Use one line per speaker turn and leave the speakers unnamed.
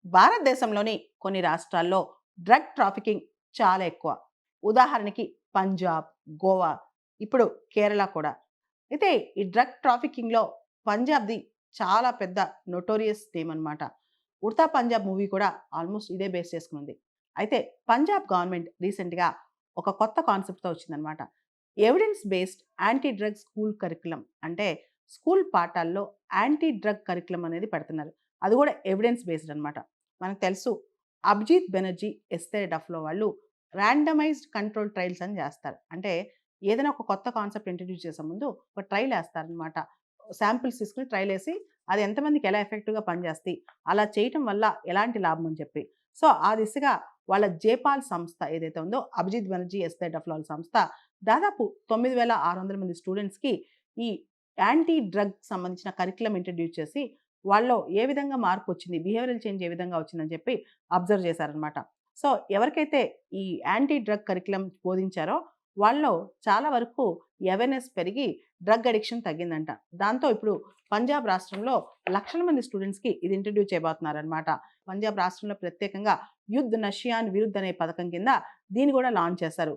భారతదేశంలోని కొన్ని రాష్ట్రాల్లో డ్రగ్ ట్రాఫికింగ్ చాలా ఎక్కువ. ఉదాహరణకి పంజాబ్, గోవా, ఇప్పుడు కేరళ కూడా. అయితే ఈ డ్రగ్ ట్రాఫికింగ్‌లో పంజాబ్‌ది చాలా పెద్ద నోటోరియస్ నేమ్ అనమాట. 'ఉడతా పంజాబ్' మూవీ కూడా ఆల్మోస్ట్ ఇదే బేస్ చేసుకొని ఉంది. అయితే పంజాబ్ గవర్నమెంట్ రీసెంట్‌గా ఒక కొత్త కాన్సెప్ట్‌తో వచ్చిందనమాట. Evidence based anti drug school curriculum అంటే స్కూల్ పాఠాల్లో యాంటీ డ్రగ్ కరిక్యులమ్ అనేది పెడుతున్నారు. అది కూడా ఎవిడెన్స్ బేస్డ్ అనమాట. మనకు తెలుసు అభిజిత్ బెనర్జీ, ఎస్తేర్ డఫ్లో వాళ్ళు ర్యాండమైజ్డ్ కంట్రోల్ ట్రయల్స్ అని చేస్తారు. అంటే ఏదైనా ఒక కొత్త కాన్సెప్ట్ ఇంట్రడ్యూస్ చేసే ముందు ఒక ట్రైల్ ఏస్తారనమాట. శాంపిల్స్ తీసుకొని ట్రైల్ ఏసి అది ఎంతమందికి ఎలా ఎఫెక్టివ్‌గా పనిచేస్తాయి, అలా చేయటం వల్ల ఎలాంటి లాభం అని చెప్పి. సో, ఆ దిశగా వాళ్ళ జేపాల్ సంస్థ ఏదైతే ఉందో అభిజిత్ బెనర్జీ, ఎస్తేర్ డఫ్లో వాళ్ళ సంస్థ దాదాపు 9,600 మంది స్టూడెంట్స్‌కి ఈ యాంటీ డ్రగ్ సంబంధించిన కరిక్యులమ్ ఇంట్రడ్యూస్ చేసి వాళ్ళలో ఏ విధంగా మార్పొచ్చింది, బిహేవియరల్ చేంజ్ ఏ విధంగా వచ్చిందని చెప్పి అబ్జర్వ్ చేశారనమాట. సో, ఎవరికైతే ఈ యాంటీ డ్రగ్ కరిక్యులమ్ బోధించారో వాళ్ళలో చాలా వరకు అవేర్‌నెస్ పెరిగి డ్రగ్ అడిక్షన్ తగ్గిందంట. దాంతో ఇప్పుడు పంజాబ్ రాష్ట్రంలో లక్షల మంది స్టూడెంట్స్‌కి ఇది ఇంట్రడ్యూస్ చేయబోతున్నారనమాట. పంజాబ్ రాష్ట్రంలో ప్రత్యేకంగా యుద్ధ్ నషియాన్ విరుద్ధ్ అనే పథకం కింద దీన్ని కూడా లాంచ్ చేశారు.